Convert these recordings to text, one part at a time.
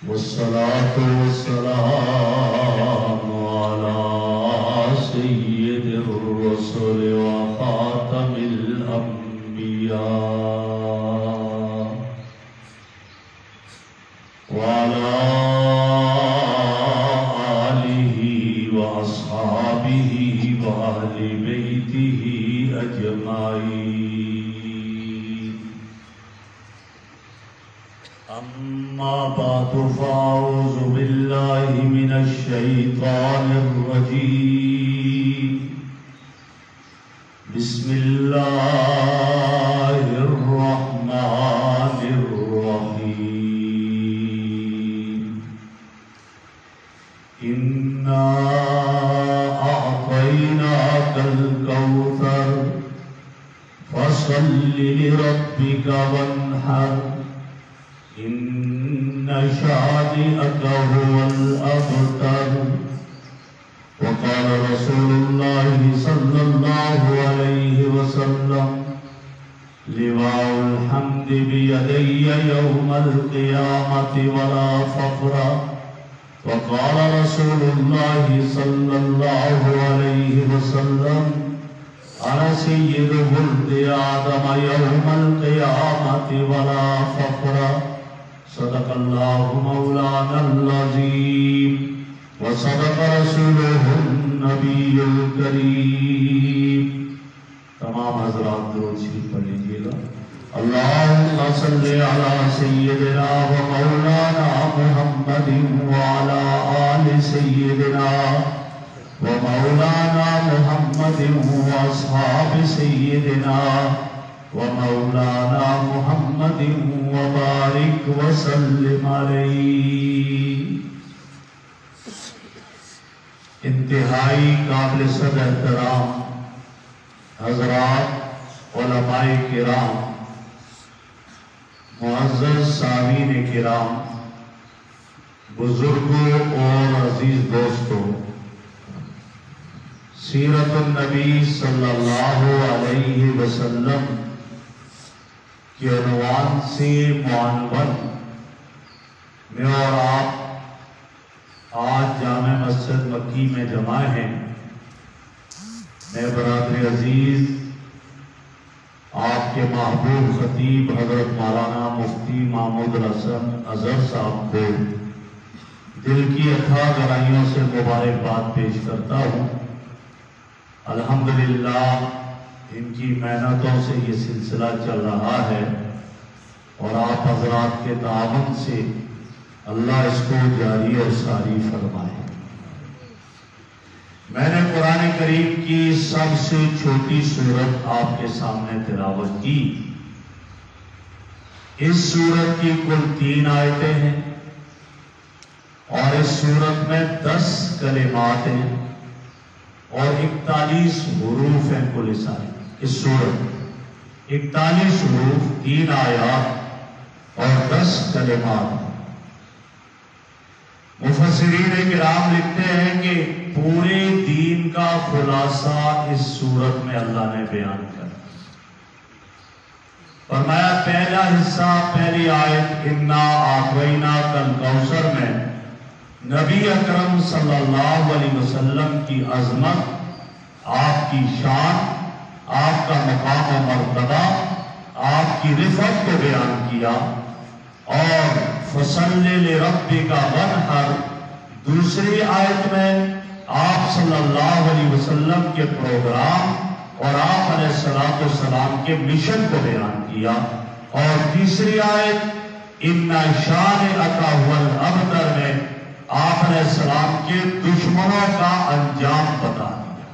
والصلاة والسلام على سيد الرسل وخاتم الأنبياء وعلى آله وأصحابه وأهل بيته أجمعين. أما بعد فأعوذ بالله من الشيطان الرجيم. بسم الله الرحمن الرحيم. إنا أعطيناك الكوثر فصل لربك وانحر إن شانئك هو الأبتر. وقال رسول الله صلى الله عليه وسلم لواء الحمد بيدي يوم القيامة ولا فخر. وقال رسول الله صلى الله عليه وسلم أنا سيد ولد آدم يوم القيامة ولا فخر. صدق الله مولانا العظيم وصدق رسوله النبی الکریم. تمام حضرات درود شریف پڑھ لیجیے گا. اللہم صلی علی سیدنا و مولانا محمد وعلی آل سیدنا و مولانا محمد و اصحاب سیدنا و مولانا محمد وبارک وسلم علیہ. انتہائی قابل صد احترام حضرات علماء کرام، معزز سامعین کرام، بزرگوں اور عزیز دوستوں، سیرت النبی صلی اللہ علیہ وسلم کے عنوان سے معنون میں اور آپ آج جامع مسجد مکی میں جمع ہیں. میں برادر عزیز آپ کے محبوب خطیب حضرت مولانا مفتی محمود الحسن اظہر صاحب کو دل کی اتھاہ گہرائیوں سے مبارکباد پیش کرتا ہوں. الحمدللہ ان کی محنتوں سے یہ سلسلہ چل رہا ہے اور آپ حضرات کے تعاون سے اللہ اس کو جاری اور ساری فرمائے. میں نے قرآن کریم کی سب سے چھوٹی سورت آپ کے سامنے تلاوت کی. اس سورت کی کل 3 آیتیں ہیں اور اس سورت میں 10 کلمات ہیں اور 41 حروف ہیں. کل اس سورت 41 حروف، 3 آیات اور 10 کلمات. مفسرین کرام لکھتے ہیں کہ پورے دین کا خلاصہ اس سورت میں اللہ نے بیان کر فرمایا. پہلا حصہ، پہلی آیت انا اعطیناک الکوثر میں نبی اکرم صلی اللہ علیہ وسلم کی عظمت، آپ کی شان، آپ کا مقام و مرتبہ، آپ کی رفعت کو بیان کیا. اور فصل لربک وانحر دوسری آیت میں آپ صلی اللہ علیہ وسلم کے پروگرام اور آپ علیہ السلام کے مشن کو بیان کیا. اور تیسری آیت ان شانئک هو الابتر میں آپ علیہ السلام کے دشمنوں کا انجام بتا دیا.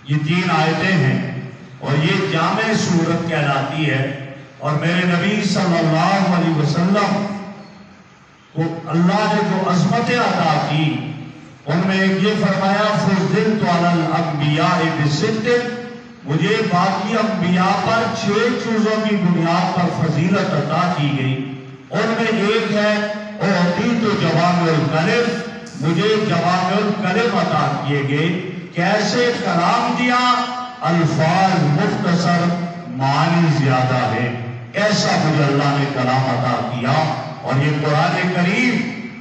یہ 3 آیتیں ہیں اور یہ جامع سورت کہلاتی ہے. اور میرے نبی صلی اللہ علیہ وسلم کو اللہ نے جو عظمتیں عطا کی ان میں یہ فرمایا فضلت علی الانبیاء بست. مجھے باقی انبیاء پر 6 چیزوں کی بنیاد پر فضیلت عطا کی گئی. ان میں ایک ہے اعطیت جوامع الکلم، مجھے جوامع الکلم عطا کیے گئے. کیسے کلام دیا؟ الفاظ مختصر، معنی زیادہ ہے. ایسا مجھے اللہ نے کلام عطا کیا. اور یہ قرآن کریم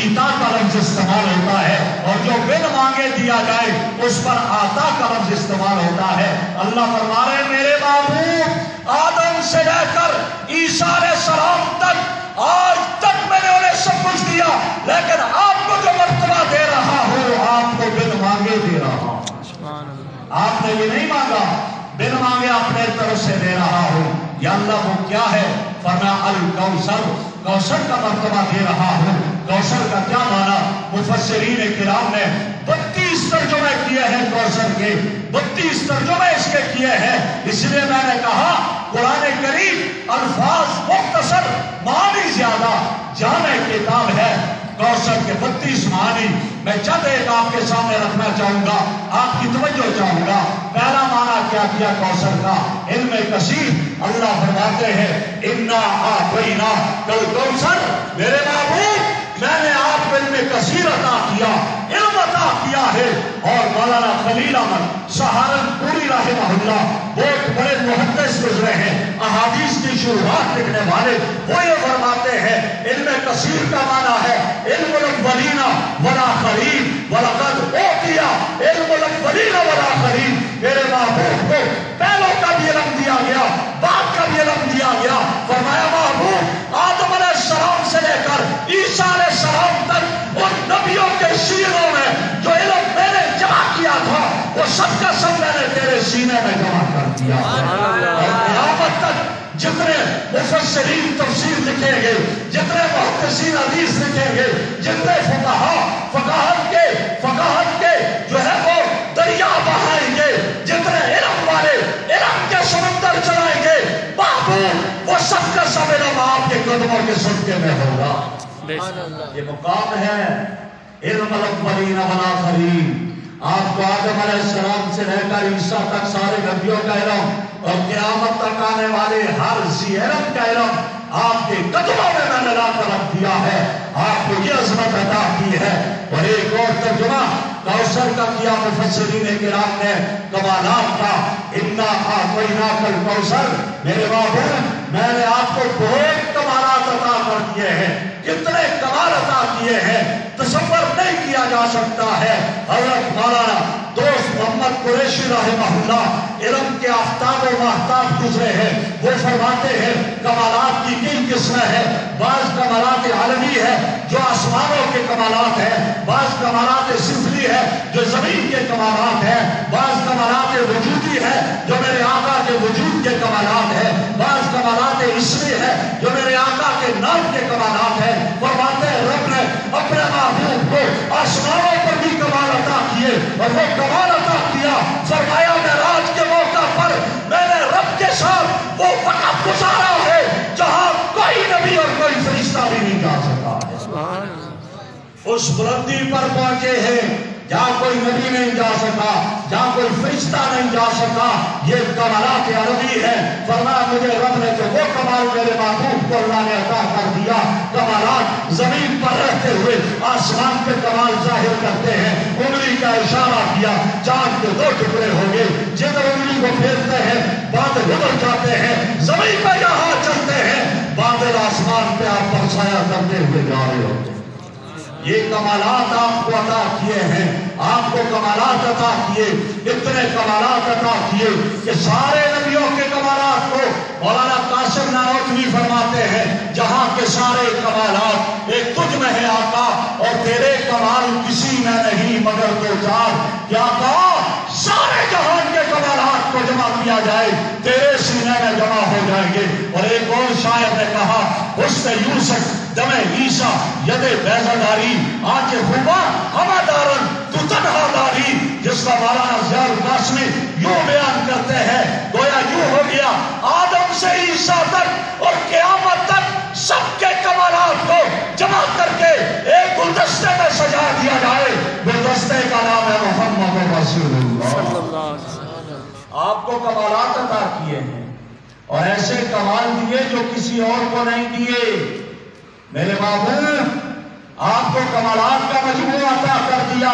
ایتا کا لفظ استعمال ہوتا ہے، اور جو بن مانگے دیا جائے اس پر آتا کا لفظ استعمال ہوتا ہے۔ اللہ فرما رہے ہیں میرے محبوب آدم سے لے کر عیسیٰ علیہ السلام تک آج تک میں نے انہیں سب کچھ دیا، لیکن آپ کو جو مرتبہ دے رہا ہوں آپ کو بن مانگے دے رہا ہوں۔ آپ نے یہ نہیں مانگا، بن مانگے اپنے طرف سے دے رہا ہوں۔ یا اللہ وہ کیا ہے؟ فرمایا الکوثر، کوثر کا مرتبہ دے رہا ہوں۔ کوثر کا کیا معنی؟ مفسرین کرام نے 32 ترجمے کیے ہیں کوثر کے، 32 ترجمے اس کے کیے ہیں۔ اس لیے میں نے کہا قرآن کریم الفاظ مختصر معنی زیادہ جامع کتاب ہے۔ کوثر کے 32 معنی میں چند ایک آپ کے سامنے رکھنا چاہوں گا، آپ کی توجہ چاہوں گا۔ پہلا معنی کیا کیا کوثر کا؟ علم کثیر۔ اللہ فرماتے ہیں انا اعطینا کل کوثر، میرے محبوب میں نے آپ کو علم کثیر عطا کیا، علم عطا کیا ہے۔ اور مولانا خلیل احمد سہارنپوری رحمہ اللہ بہت بڑے محدث گزرے ہیں، احادیث کی شروحات لکھنے والے، وہ یہ فرماتے ہیں علم کثیر کا معنی ہے علم الاولین والآخرین، وَلَقَدْ أُوتِيَ عِلْمُ الْأَوَّلِينَ وَالْآخِرِينَ۔ میرے محبوب کو پہلوں کا بھی علم دیا گیا، بعد کا بھی علم دیا گیا۔ فرمایا محبوب آدم علیہ السلام سے لے کر عیسیٰ علیہ السلام تک ان نبیوں کے سینوں میں جو علم میں نے جمع کیا تھا وہ سب کا سب میں نے تیرے سینے میں جمع کر دیا۔ اور قیامت تک جتنے مفسرین تفسیر لکھیں گے، جتنے محدثین حدیث لکھیں گے، جتنے فقاہت کے جو ہے وہ دریا بہائیں گے، جتنے علم والے علم کے سمندر چلائیں گے، محبوب وہ سب کا سب علم آپ کے قدموں کے صدقے میں ہوگا۔ یہ مقام ہے علم الاولین والآخرین۔ آپ کو آدم علیہ السلام سے لے کر عیسیٰ تک سارے نبیوں کا علم اور قیامت تک آنے والے ہر ذی علم کا علم آپ کے قدموں میں میں نے لا کر رکھ دیا ہے۔ آپ کو یہ عظمت عطا کی ہے۔ اور ایک اور ترجمہ کوثر کا کیا مفسرین کرام نے کمالات کا، انا اعطیناک الکوثر، میرے محبوب میں نے آپ کو بہت کمالات عطا کر دیے ہیں۔ کتنے کمال عطا کیے ہیں تصور نہیں کیا جا سکتا ہے۔ حضرت مولانا دوست محمد قریشی رحمہ اللہ علم کے آفتاب و ماہتاب گزرے ہیں، وہ فرماتے ہیں کمالات کی کئی قسمیں ہیں۔ بعض کمالات عالمی ہے جو آسمانوں کے کمالات ہیں، بعض کمالات سفلی ہے جو زمین کے کمالات ہیں، بعض کمالات وجودی ہے جو میرے آقا کے وجود کے کمالات ہیں، بعض کمالات اسمی ہے جو میرے آقا کے نام کے کمالات ہیں۔ فرماتے ہیں رب نے اپنے محبوب کو آسمانوں پر بھی کمال عطا کیے اور وہ کمال عطا کیا۔ فرمایا معراج کے موقع پر میں نے رب کے ساتھ وہ وقت گزارا ہے جہاں کوئی نبی اور کوئی فرشتہ بھی نہیں جا سکا ہے۔ اس بلندی پر پہنچے ہیں جہاں کوئی نبی نہیں جا سکا، جہاں کوئی فرشتہ نہیں جا سکا۔ یہ کمالات عربی ہے۔ فرمایا مجھے رب نے جو وہ کمال میرے محبوب کو اللہ نے عطا کر دیا، کمالات زمین پر رہتے ہوئے آسمان پہ کمال ظاہر کرتے ہیں۔ انگلی کا اشارہ کیا، چاند کے 2 ٹکڑے ہو گئے، جدھر انگلی کو پھیرتے ہیں بادل ادھر جاتے ہیں، زمین پہ یہاں چلتے ہیں، بادل آسمان پہ آپ پر سایہ کرتے ہوئے جا رہے ہوتے ہیں۔ یہ کمالات آپ کو عطا کیے ہیں، آپ کو کمالات عطا کیے، اتنے کمالات عطا کیے کہ سارے نبیوں کے کمالات کو مولانا قاسم نانوتوی فرماتے ہیں جہاں کے سارے کمالات ایک تجھ میں ہے آقا، اور تیرے کمال کسی میں نہیں مگر 2 4۔ کیا آقا سارے جہان کے کمالات کو جمع کیا جائے تیرے سینے میں جمع ہو جائیں گے۔ اور ایک اور شاعر نے کہا حسن یوسف دم عیسیٰ ید بیضہ داری، آنچ خوبا ہمہ دارن تو تنہا داری، جس کا مولانا ضیاء القاسمی یوں بیان کرتے ہیں گویا یوں ہو گیا آدم سے عیسیٰ تک اور قیامت تک سب کے کمالات کو جمع کر کے ایک گلدستے میں سجا دیا جائے، گلدستے کا نام ہے محمد رسول اللہ۔ آپ کو کمالات عطا کیے ہیں اور ایسے کمال دیے جو کسی اور کو نہیں دیے۔ میرے محبوب آپ کو کمالات کا مجموعہ عطا کر دیا۔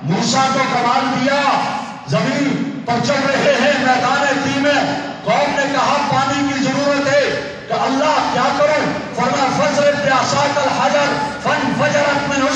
موسیٰ کو کمال دیا، زمین پر چل رہے ہیں میدان تی میں، قوم نے کہا پانی کی ضرورت ہے کہ اللہ کیا کروں؟ فرمایا فضرب بعصاک الحجر فانفجرت منہ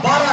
12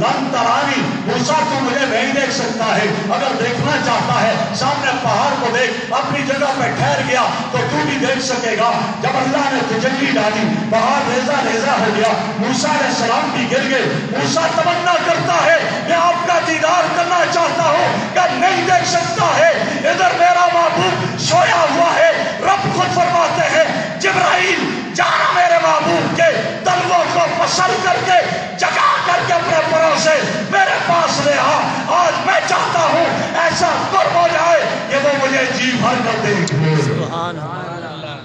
لن ترانی، موسیٰ تو مجھے نہیں دیکھ سکتا ہے، اگر دیکھنا چاہتا ہے سامنے پہاڑ کو دیکھ، اپنی جگہ پہ ٹھہر گیا تو تو بھی دیکھ سکے گا۔ جب اللہ نے تجلی ڈالی پہاڑ ریزہ ریزہ ہو گیا، موسیٰ علیہ السلام بھی گر گئے۔ موسیٰ تمنا کرتا ہے میں آپ کا دیدار کرنا چاہتا ہوں کہ نہیں دیکھ سکتا ہے، ادھر میرا محبوب سویا ہوا ہے۔ رب خود فرماتے ہیں جبرائیل جانا میرے محبوب کے تلووں کو مسل کر کے جگا کر کے اپنے پروں سے میرے پاس لے آ۔ آج میں چاہتا ہوں ایسا قرب ہو جائے کہ وہ مجھے جی بھر کر دیکھ لے۔ سبحان اللہ۔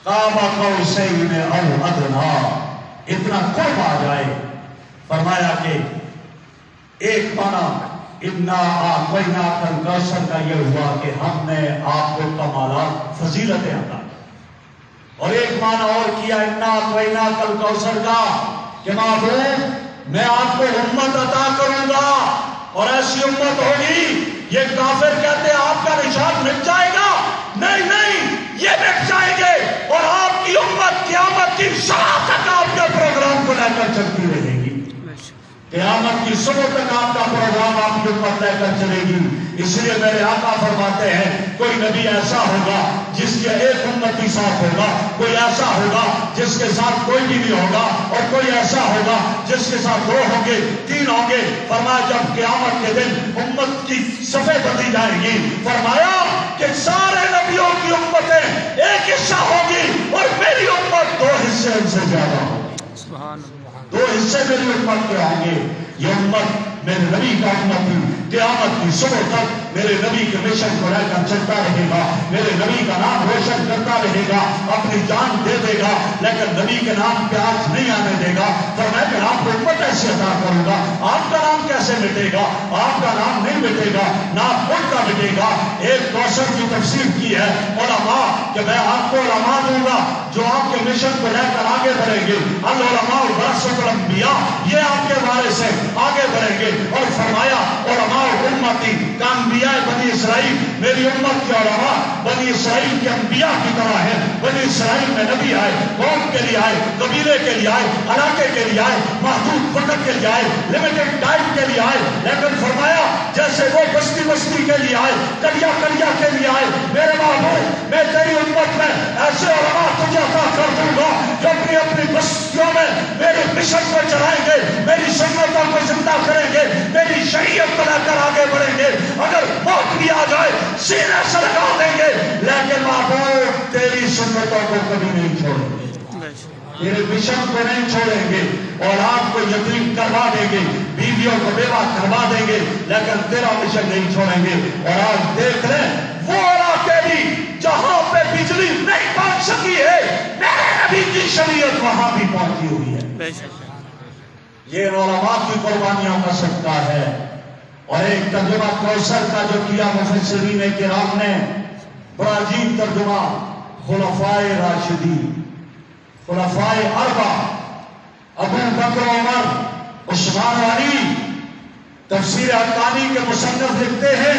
قاب قوسین او ادنیٰ، اتنا قرب آ جائے۔ فرمایا کہ ایک معنی انا اعطیناک الکوثر کا یہ ہوا کہ ہم نے آپ کو کمالات فضیلتیں عطا، اور ایک معنی اور کیا انا اعطیناک الکوثر کا کہ محبوب میں آپ کو امت عطا کروں گا، اور ایسی امت ہوگی، یہ کافر کہتے ہیں آپ کا نشان مٹ جائے گا، نہیں نہیں، یہ مٹ جائیں گے، اور آپ کی امت قیامت کی شام تک آپ کے پروگرام کو لے کر چلتی رہے گی۔ قیامت کی صبح تک آپ کا پروگرام آپ کی امت لے کر چلے گی۔ اس لیے میرے آقا فرماتے ہیں کوئی نبی ایسا ہوگا جس کے ایک امتی ساتھ ہوگا، کوئی ایسا ہوگا جس کے ساتھ کوئی بھی نہیں ہوگا، اور کوئی ایسا ہوگا جس کے ساتھ دو ہوں گے، تین ہوں گے۔ فرمایا جب قیامت کے دن امت کی صفیں بدلی جائیں گی، فرمایا کہ سارے نبیوں کی امتیں ایک حصہ ہوگی اور میری امت دو حصے ان سے زیادہ ہوگی۔ سبحان اللہ۔ دو حصے میری امت کے ہوں گے۔ یہ امت میرے نبی کا امت ہی قیامت کی صبح تک میرے نبی کے مشن کو لے کر چلتا رہے گا، میرے نبی کا نام روشن کرتا رہے گا، اپنی جان دے دے گا، لیکن نبی کے نام پہ آنچ نہیں آنے دے گا۔ فرمایا کہ آپ کو امت ایسے عطا کروں گا، آپ کا نام کیسے مٹے گا؟ آپ کا نام نہیں مٹے گا، نام ان کا مٹے گا۔ ایک کوثر کی تفسیر کی ہے علماء کہ میں آپ کو علماء دوں گا جو آپ کے مشن کو لے کر آگے بڑھیں گے۔ العلماء ورثۃ الانبیاء، یہ آپ کے وارث ہیں، آگے بڑھیں گے۔ اور فرمایا علماء امتی کا انبیاء بنی اسرائیل، میری امت کے علماء بنی اسرائیل کے انبیاء کی طرح ہیں۔ بنی اسرائیل میں نبی آئے، قوم کے لیے آئے، قبیلے کے لیے آئے، علاقے کے لیے آئے، محدود وقت کے لیے آئے، لمیٹڈ ٹائم کے لیے آئے، لیکن فرمایا جیسے وہ بستی بستی کے لیے آئے، کلیا کلیا کے لیے آئے، میرے محبوب میں تیری امت میں ایسے علماء تجھے عطا کر دوں گا جو اپنی اپنی بستیوں میں میرے مشن کو چلائیں گے، میری سنتوں کو زندہ کریں گے، میری شریعت کو لے کر آگے بڑھیں گے۔ اگر موت بھی آ جائے سینے سے لگا دیں گے، لیکن محبوب تیری سنتوں کو کبھی نہیں چھوڑیں گے، تیرے مشن کو نہیں چھوڑیں گے، اولاد کو یتیم کروا دیں گے، بیویوں کو بیوہ کروا دیں گے، لیکن تیرا مشن نہیں چھوڑیں گے۔ اور آج دیکھ لیں وہ علاقے بھی جہاں پہ بجلی نہیں پہنچ سکی ہے، میرے نبی کی شریعت وہاں بھی پہنچی ہوئی ہے۔ یہ علماء کی قربانیوں کا صدقہ ہے۔ اور ایک ترجمہ کوثر کا جو کیا مفسرین کرام نے، بڑا عجیب ترجمہ، خلفائے راشدین، خلفائے اربع، ابو بکر، عمر، عثمان، علی۔ تفسیر حقانی کے مصنف لکھتے ہیں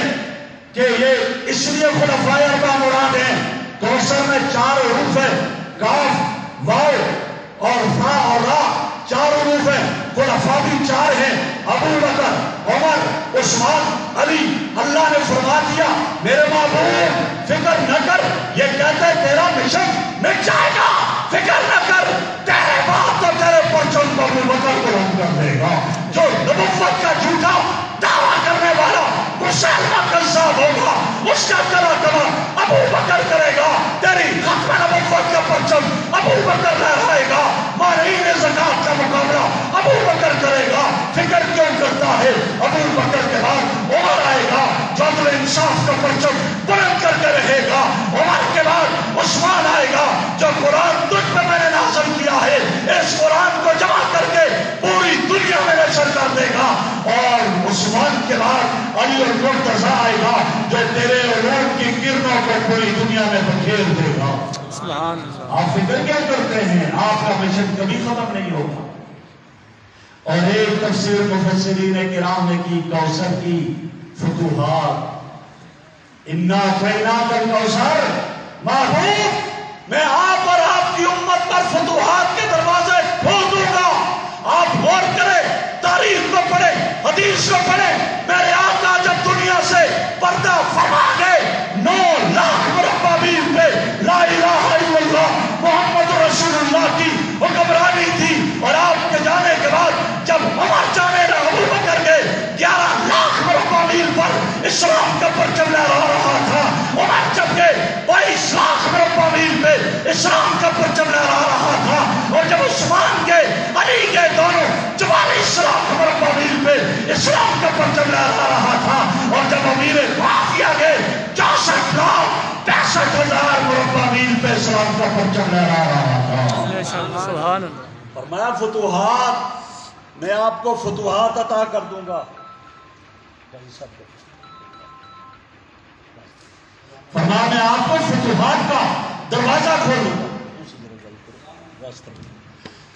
کہ یہ اس لیے خلفائے اربع مراد ہیں، کوثر میں 4 حروف ہیں، کاف، واو اور فا اور را، 4 حروف ہیں۔ خلفاء بھی 4 ہیں، ابو بکر، عمر، عثمان، علی۔ اللہ نے فرما دیا میرے محبوب فکر نہ کر، یہ کہتے ہیں تیرا مشن مٹ جائے گا، فکر نہ کر، تیرے بعد تو تیرے پرچم کو ابو بکر کو رد کر دے گا۔ جو نبوت کا جھوٹا دعویٰ کرنے والا مسلمہ کذاب ہوگا، اس کا کرا کما ابو بکر کرے گا، تیری ختم نبوت کا پرچم ابو بکر لہرائے گا، مانعین زکوٰۃ کا مقابلہ ابو بکر کرے گا۔ فکر کیوں کرتا ہے؟ ابو بکر کے بعد عمر آئے گا جو عدل انصاف کا پرچم بلند کر کے رہے گا، عمر کے بعد عثمان آئے گا جو قرآن تجھ پہ میں نے نازل کیا ہے، اس قرآن کو جمع کر کے پوری دنیا میں نشر کر دے گا، اور عثمان کے بعد علی المرتضیٰ آئے گا جو تیرے علوم کی کرنوں کو پوری دنیا میں بکھیر دے گا۔ آپ فکر کیا کرتے ہیں؟ آپ کا مشن کبھی ختم نہیں ہوگا۔ اور ایک تفسیر مفسرین کرام نے کی کوثر کی فتوحات، انا اعطیناک الکوثر، محبوب میں آپ اور آپ کی امت پر فتوحات حدیث کو پڑھیں، میرے آقا جب دنیا سے پردہ فرما گئے 9 لاکھ مربع میل پہ لا الہ الا اللہ محمد رسول اللہ کی حکمرانی تھی، اور آپ کے جانے کے بعد جب عمر جانے لگا، ابو بکر گئے 11 لاکھ مربع میل پر اسلام کا پرچم لہرا رہا تھا، عمر جب گئے 22 لاکھ مربع میل پہ اسلام کا پرچم لہرا رہا تھا، اور جب عثمان گئے علی گئے دونوں 44 لاکھ مربع میل پہ اسلام کا پرچم لہرا رہا تھا، اور جب امیر معاویہ گئے 64 لاکھ 65 ہزار مربع میل پہ اسلام کا پرچم لہرا رہا تھا۔ سبحان اللہ۔ فرمایا فتوحات، میں آپ کو فتوحات عطا کر دوں گا، فرمایا میں آپ کو فتوحات کا دروازہ کھول دوں گا،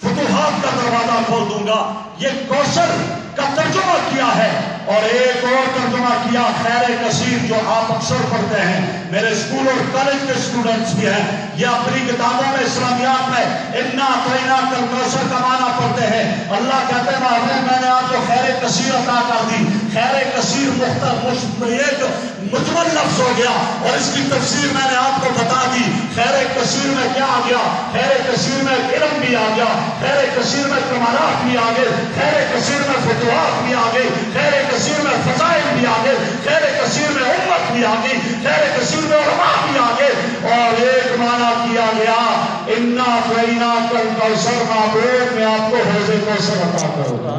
فتوحات کا دروازہ کھول دوں گا۔ یہ کوثر کا ترجمہ کیا ہے، اور ایک اور ترجمہ کیا خیر کثیر جو آپ اکثر پڑھتے ہیں، میرے اسکول اور کالج کے اسٹوڈنٹس بھی ہیں، یہ اپنی کتابوں میں اسلامیات میں انا اعطیناک الکوثر کا معنی پڑھتے ہیں۔ اللہ کہتے ہیں محبوب میں نے آپ کو خیر کثیر عطا کر دی۔ خیر کثیر ایک مجمل لفظ ہو گیا، اور اس کی تفسیر میں نے آپ کو بتا دی۔ خیر کثیر میں کیا آ گیا؟ خیر کثیر میں علم بھی آ گیا، خیر کثیر میں کمالات بھی آ گئے، خیر کثیر میں فتوحات بھی آ گئی، خیر کثیر میں فضائل بھی آ گئے، خیر کثیر میں امت بھی آ گئی، خیر کثیر میں علماء بھی آ گئے، اور ایک معنی کیا گیا انا اعطیناک الکوثر، معبود میں آپ کو حوض کوثر عطا کروں گا۔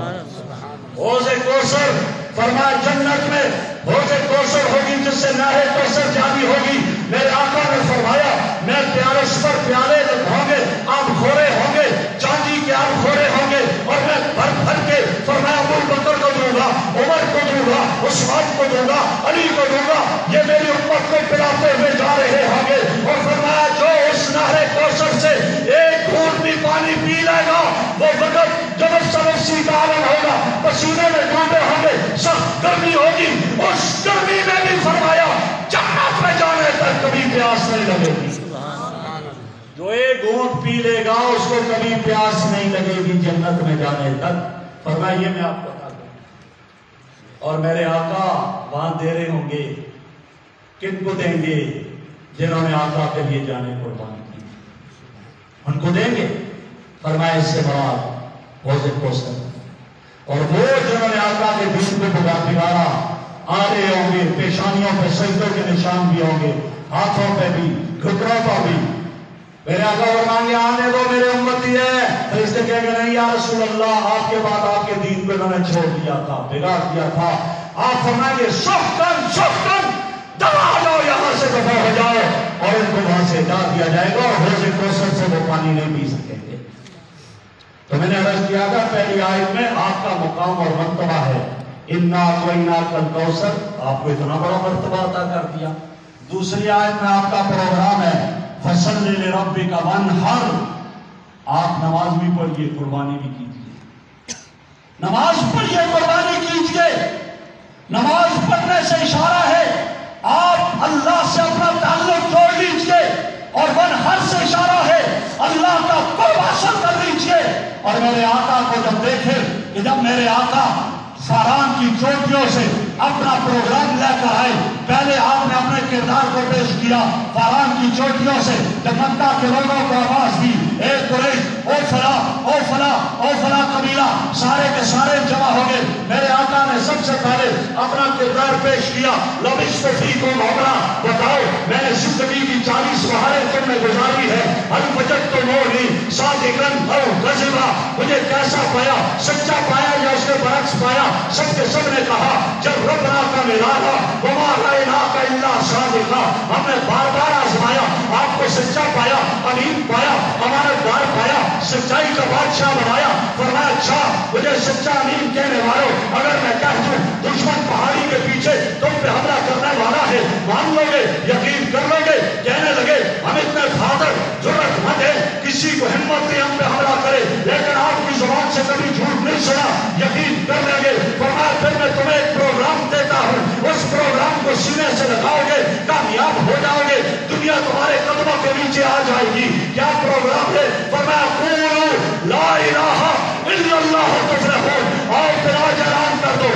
حوض کوثر فرمایا جنت میں حوض کوثر ہوگی جس سے نہر کوثر جاری ہوگی۔ میرے آقا نے فرمایا میں پیالس پر پیالے ہوں گے، آپ خورے ہوں گے، چاندی کے آپ خورے ہوں گے، اور میں بھر بھر کے فرمایا ابو بکر کو دوں گا، عمر کو دوں گا، عثمان کو دوں گا، علی کو دوں گا، یہ میری امت کو پلاتے ہوئے جا رہے ہوں گے۔ اور فرمایا جو اس نہر کوثر سے ایک گھونٹ بھی پانی پی لے گا، وہ وقت جب نفسی کا عالم ہوگا، پسینے میں ڈوبے ہوں گے، سخت گرمی ہوگی، اس گرمی میں بھی فرمایا جنت میں جانے تک کبھی پیاس نہیں لگے گی۔ جو ایک گھونٹ پی لے گا اس کو کبھی پیاس نہیں لگے گی جنت میں جانے تک۔ فرمایا یہ میں آپ کو بتا دوں، اور میرے آقا وہاں دے رہے ہوں گے، کن کو دیں گے؟ جنہوں نے آقا کے لیے جانے قربان کی، ان کو دیں گے۔ فرمایا اس سے مراد حوض کوثر، اور وہ جنہوں نے آقا کے دین کو بگاڑا آ رہے ہوں گے، پیشانیوں پہ سجدوں کے نشان بھی ہوں گے، ہاتھوں پہ بھی، گھٹنوں پر بھی۔ میرے آقا فرمائیں گے آنے دو میرے امتی ہے، فرشتے کہیں گے نہیں یا رسول اللہ، آپ کے بعد آپ کے دین پہ میں نے چھوڑ دیا تھا، بگاڑ دیا تھا۔ آپ فرمائیں گے سخن دبا جاؤ، یہاں سے دفع ہو جاؤ، اور ان کو وہاں سے ہٹا دیا جائے گا، اور حوض کوثر سے وہ پانی نہیں پی سکیں گے۔ تو میں نے عرض کیا تھا پہلی آیت میں آپ کا مقام اور مرتبہ ہے انا اعطیناک الکوثر، آپ کو اتنا بڑا مرتبہ عطا کر دیا۔ دوسری آیت میں آپ کا پروگرام ہے فصلی لربک وانحر، آپ نماز بھی پڑھیے، قربانی بھی کیجیے، نماز پڑھیے، قربانی کیجیے۔ نماز پڑھنے سے اشارہ ہے آپ اللہ سے اپنا تعلق جوڑ لیجیے، اور وانحر سے اشارہ ہے اللہ کا قرب حاصل کر لیجیے۔ اور میرے آقا کو جب دیکھے کہ جب میرے آقا فاران کی چوٹیوں سے اپنا پروگرام لے کر آئے، پہلے آپ نے اپنے کردار کو پیش کیا، فاران کی چوٹیوں سے جب مکہ کے لوگوں کو آواز دی اے قریش، او فلاں قبیلہ، سارے کے سارے جمع ہو گئے۔ میرے آقا نے سب سے پہلے اپنا کردار پیش کیا، لبثت فیکم عمرا، بتاؤ میں نے زندگی کی 40 بہاریں تم نے گزاری ہے، ہل وجدتمونی صادقا او کذبا، مجھے کیسا پایا، سچا پایا یا اس کے برعکس پایا؟ سب کے سب نے کہا جب ربنا کا ملانا وما رأیناک الا صادقا، ہم نے بار بار آزمایا، آپ کو سچا پایا، امین پایا، امانتدار پایا، سچائی کا بادشاہ بنایا۔ فرمایا اچھا مجھے سچا امین کہنے والوں اگر میں کہہ دوں دشمن پہاڑی کے پیچھے تم پہ حملہ کرنے والا ہے، مان لو گے، یقین کر لو گے؟ کہنے لگے ہم اتنے بہادر ضرورت مند ہیں، کسی کو ہمت نہیں ہم پہ حملہ کرے، لیکن آپ کی زبان سے کبھی جھوٹ نہیں سنا، یقین کر لیں گے۔ فرمایا پھر میں تمہیں ایک پروگرام دیتا ہوں، اس پروگرام کو سینے سے لگاؤ گے، کامیاب ہو جاؤ گے، دنیا تمہارے قدموں کے نیچے آ جائے گی۔ کیا پروگرام ہے؟ فرمایا قولوا لا الہ الا اللہ تفلحون، اور اعلان کر دو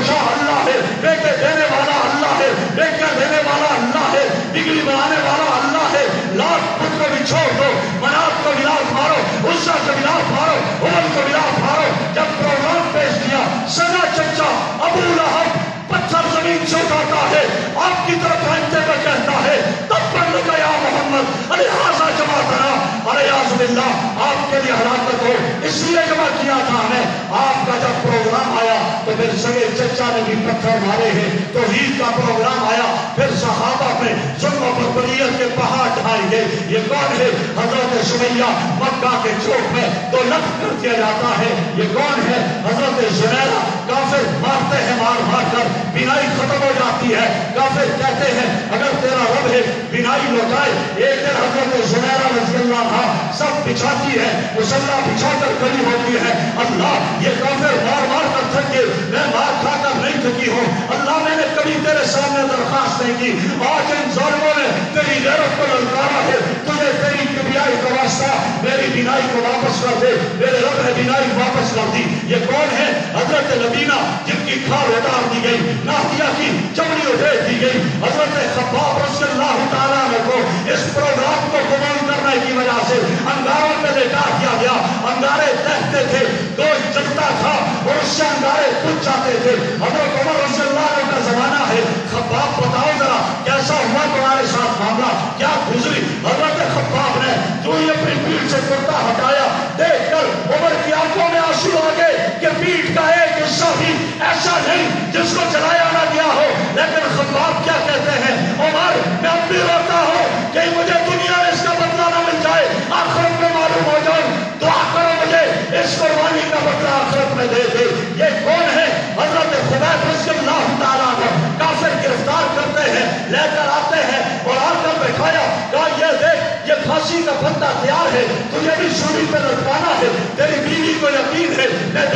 شاہ اللہ ہے، بیٹے دینے والا اللہ ہے، بیٹا دینے والا اللہ ہے، بگڑی بنانے والا اللہ ہے۔ لاکھ بت کو بھی چھوڑ دو، منات کو بھی لات مارو، عزا کو بھی لات مارو، ہبل کو بھی لات مارو۔ جب پروگرام پیش کیا، سگا چچا ابو لہب پتھر زمین سے اٹھاتا ہے، آپ کی طرف پھینکتے ہوئے کہتا ہے تبت لک یا محمد لہذا جمعتنا، الیاذ باللہ آپ کے لیے ہلاکت ہو اس لیے جمع کیا تھا ہمیں۔ آپ کا جب پروگرام آیا تو پھر سگے چچا نے بھی پتھر مارے ہیں، توحید کا پروگرام آیا پھر صحابہ میں ظلم و بربریت کے پہاڑ ڈھائے گئے۔ یہ کون ہے؟ حضرت سمیہ مکہ کے چوک میں 2 لخت کر دیا جاتا ہے۔ یہ کون ہے؟ حضرت زنیرہ کافر مارتے ہیں، مار مار کر بینائی ختم ہو جاتی ہے۔ کافر کہتے ہیں اگر تیرا رب ہے بینائی لوٹائے۔ ایک دن حضرت زنیرہ رضی اللہ عنہ سب بچھاتی ہے، مصلا بچھا کر کھڑی ہوتی ہے، اللہ یہ کافر مار مار کر تھک گئے، میں مار کھا کر نہیں تھکی ہوں، اللہ میں نے کبھی تیرے سامنے درخواست نہیں کی، آج ان ظالموں نے تیری غیرت کو للکارا ہے، تجھے تیری کبریائی کا واسطہ میری بینائی کو واپس کر دے۔ میرے رب نے بینائی واپس کر دی۔ یہ کون ہے؟ حضرت لبینہ جن کی کھال اتار دی گئی، ناحیہ کی چمڑی ادھیڑ دی گئی۔ حضرت خباب رضی اللہ تعالیٰ عنہ کو اس پروگرام کو قبول کرنے کی وجہ سے انگاروں میں لٹا دیا گیا۔ انگارے دہتے تھے، گوشت جلتا تھا اور اس سے انگارے کچھ جاتے تھے۔ حضرت عمر رضی اللہ عنہ کا زمانہ ہے۔ خباب بتاؤ ذرا کیسا ہوا تمہارے ساتھ معاملہ، کیا گزری؟ حضرت خباب نے جو ہی اپنی پیٹھ سے کرتا ہٹایا، دیکھ کر عمر کی آنکھوں میں آنسو آ گئے کہ پیٹھ کا ایک حصہ بھی ایسا نہیں جس کو جلایا نہ گیا ہو۔ لیکن خباب کیا کہتے ہیں؟ عمر میں اب بھی روتا ہوں کہ مجھے دنیا میں اس کا بدلہ نہ مل جائے، آخرت میں معلوم ہو جائے، دعا کرو مجھے اس قربانی کا بدلہ آخرت میں دے دے۔ یہ کون ہے؟ حضرت خبیب رضی اللہ تعالیٰ عنہ کافر گرفتار کرتے ہیں، لے کر آتے ہیں اور آ کر بٹھایا، کہا یہ دیکھ یہ پھانسی کا پھندا تیار ہے، تجھے بھی سولی پہ لٹکانا ہے، تیری بیوی کو یقین ہے میں